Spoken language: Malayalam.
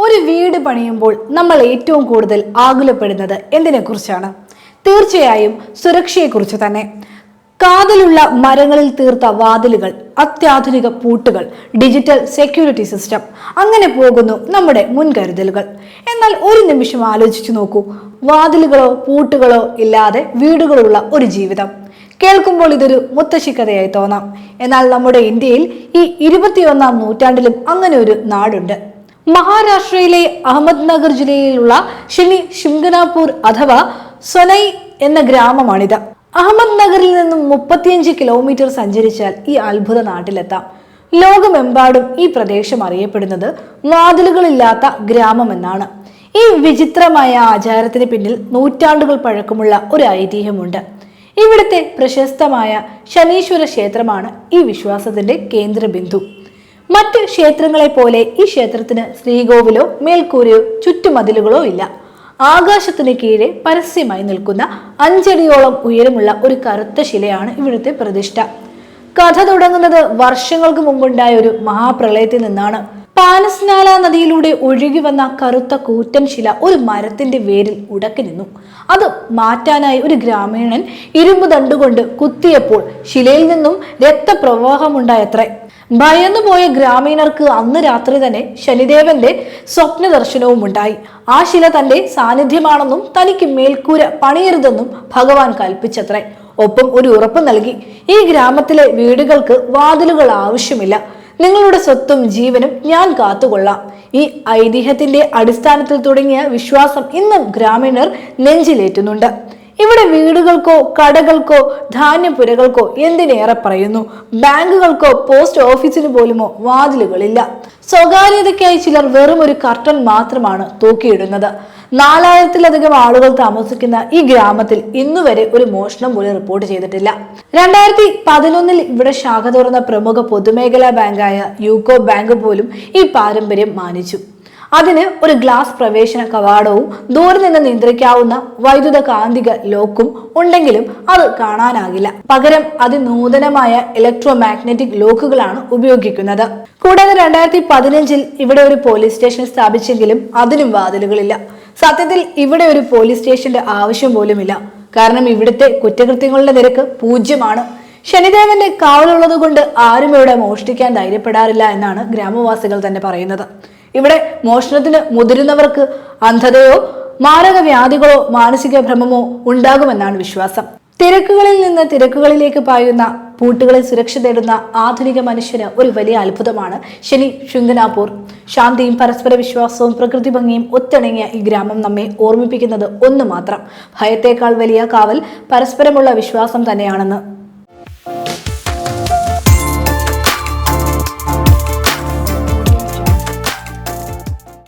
ഒരു വീട് പണിയുമ്പോൾ നമ്മൾ ഏറ്റവും കൂടുതൽ ആകുലപ്പെടുന്നത് എന്തിനെക്കുറിച്ചാണ്? തീർച്ചയായും സുരക്ഷയെക്കുറിച്ച് തന്നെ. കാതലുള്ള മരങ്ങളിൽ തീർത്ത വാതിലുകൾ, അത്യാധുനിക പൂട്ടുകൾ, ഡിജിറ്റൽ സെക്യൂരിറ്റി സിസ്റ്റം, അങ്ങനെ പോകുന്നു നമ്മുടെ മുൻകരുതലുകൾ. എന്നാൽ ഒരു നിമിഷം ആലോചിച്ചു നോക്കൂ, വാതിലുകളോ പൂട്ടുകളോ ഇല്ലാതെ വീടുകളുള്ള ഒരു ജീവിതം. കേൾക്കുമ്പോൾ ഇതൊരു മുത്തശ്ശിക്കഥയായി തോന്നാം. എന്നാൽ നമ്മുടെ ഇന്ത്യയിൽ ഈ 21-ാം നൂറ്റാണ്ടിലും അങ്ങനെ ഒരു നാടുണ്ട്. മഹാരാഷ്ട്രയിലെ അഹമ്മദ്നഗർ ജില്ലയിലുള്ള ശനി ശിംഗനാപൂർ അഥവാ സൊനൈ എന്ന ഗ്രാമമാണിത്. അഹമ്മദ്നഗറിൽ നിന്നും 35 കിലോമീറ്റർ സഞ്ചരിച്ചാൽ ഈ അത്ഭുത നാട്ടിലെത്താം. ലോകമെമ്പാടും ഈ പ്രദേശം അറിയപ്പെടുന്നത് വാതിലുകളില്ലാത്ത ഗ്രാമം എന്നാണ്. ഈ വിചിത്രമായ ആചാരത്തിന് പിന്നിൽ നൂറ്റാണ്ടുകൾ പഴക്കമുള്ള ഒരു ഐതിഹ്യമുണ്ട്. ഇവിടുത്തെ പ്രശസ്തമായ ശനീശ്വര ക്ഷേത്രമാണ് ഈ വിശ്വാസത്തിന്റെ കേന്ദ്രബിന്ദു. മറ്റ് ക്ഷേത്രങ്ങളെ പോലെ ഈ ക്ഷേത്രത്തിന് ശ്രീകോവിലോ മേൽക്കൂരയോ ചുറ്റുമതിലുകളോ ഇല്ല. ആകാശത്തിന് കീഴെ പരസ്യമായി നിൽക്കുന്ന 5 അടിയോളം ഉയരമുള്ള ഒരു കറുത്ത ശിലയാണ് ഇവിടുത്തെ പ്രതിഷ്ഠ. കഥ തുടങ്ങുന്നത് വർഷങ്ങൾക്ക് മുമ്പുണ്ടായ ഒരു മഹാപ്രളയത്തിൽ നിന്നാണ്. പാനസ്നാല നദിയിലൂടെ ഒഴുകി വന്ന കറുത്ത കൂറ്റൻ ശില ഒരു മരത്തിന്റെ വേരിൽ ഉടക്കി നിന്നു. അത് മാറ്റാനായി ഒരു ഗ്രാമീണൻ ഇരുമ്പ് ദണ്ടുകൊണ്ട് കുത്തിയപ്പോൾ ശിലയിൽ നിന്നും രക്തപ്രവാഹമുണ്ടായത്രേ. ഭയന്നുപോയ ഗ്രാമീണർക്ക് അന്ന് രാത്രി തന്നെ ശനിദേവന്റെ സ്വപ്ന ദർശനവും ഉണ്ടായി. ആ ശില തന്റെ സാന്നിധ്യമാണെന്നും തനിക്ക് മേൽക്കൂര പണിയരുതെന്നും ഭഗവാൻ കൽപ്പിച്ചത്രേ. ഒപ്പം ഒരു ഉറപ്പ് നൽകി, ഈ ഗ്രാമത്തിലെ വീടുകൾക്ക് വാതിലുകൾ ആവശ്യമില്ല, നിങ്ങളുടെ സ്വത്തും ജീവനും ഞാൻ കാത്തുകൊള്ളാം. ഈ ഐതിഹ്യത്തിന്റെ അടിസ്ഥാനത്തിൽ തുടങ്ങിയ വിശ്വാസം ഇന്നും ഗ്രാമീണർ നെഞ്ചിലേറ്റുന്നുണ്ട്. ഇവിടെ വീടുകൾക്കോ കടകൾക്കോ ധാന്യപുരകൾക്കോ എന്തിനേറെ പറയുന്നു ബാങ്കുകൾക്കോ പോസ്റ്റ് ഓഫീസിന് പോലുമോ വാതിലുകളില്ല. സ്വകാര്യതയ്ക്കായി ചിലർ വെറും ഒരു കർട്ടൻ മാത്രമാണ് തൂക്കിയിടുന്നത്. 4000-ലധികം ആളുകൾ താമസിക്കുന്ന ഈ ഗ്രാമത്തിൽ ഇന്നുവരെ ഒരു മോഷണം പോലും റിപ്പോർട്ട് ചെയ്തിട്ടില്ല. 2011 ഇവിടെ ശാഖ തുറന്ന പ്രമുഖ പൊതുമേഖലാ ബാങ്കായ യൂക്കോ ബാങ്ക് പോലും ഈ പാരമ്പര്യം മാനിച്ചു. അതിന് ഒരു ഗ്ലാസ് പ്രവേശന കവാടവും ദൂരെ നിന്ന് നിയന്ത്രിക്കാവുന്ന വൈദ്യുത കാന്തിക ലോക്കും ഉണ്ടെങ്കിലും അത് കാണാനാകില്ല. പകരം അതിനൂതനമായ ഇലക്ട്രോ മാഗ്നറ്റിക് ലോക്കുകളാണ് ഉപയോഗിക്കുന്നത്. കൂടാതെ 2015 ഇവിടെ ഒരു പോലീസ് സ്റ്റേഷൻ സ്ഥാപിച്ചെങ്കിലും അതിനും വാതിലുകളില്ല. സത്യത്തിൽ ഇവിടെ ഒരു പോലീസ് സ്റ്റേഷന്റെ ആവശ്യം പോലുമില്ല. കാരണം ഇവിടുത്തെ കുറ്റകൃത്യങ്ങളുടെ നിരക്ക് 0. ശനിദേവന്റെ കാവലുള്ളത് കൊണ്ട് ആരും ഇവിടെ മോഷ്ടിക്കാൻ ധൈര്യപ്പെടാറില്ല എന്നാണ് ഗ്രാമവാസികൾ തന്നെ പറയുന്നത്. ഇവിടെ മോഷണത്തിന് മുതിരുന്നവർക്ക് അന്ധതയോ മാരക വ്യാധികളോ മാനസിക ഭ്രമമോ ഉണ്ടാകുമെന്നാണ് വിശ്വാസം. തിരക്കുകളിൽ നിന്ന് തിരക്കുകളിലേക്ക് പായുന്ന പൂട്ടുകളിൽ സുരക്ഷ തേടുന്ന ആധുനിക മനുഷ്യന് ഒരു വലിയ അത്ഭുതമാണ് ശനി ശിംഗനാപൂർ. ശാന്തിയും പരസ്പര വിശ്വാസവും പ്രകൃതി ഭംഗിയും ഒത്തിണങ്ങിയ ഈ ഗ്രാമം നമ്മെ ഓർമ്മിപ്പിക്കുന്നത് ഒന്ന് മാത്രം: ഭയത്തേക്കാൾ വലിയ കാവൽ പരസ്പരമുള്ള വിശ്വാസം തന്നെയാണെന്ന്.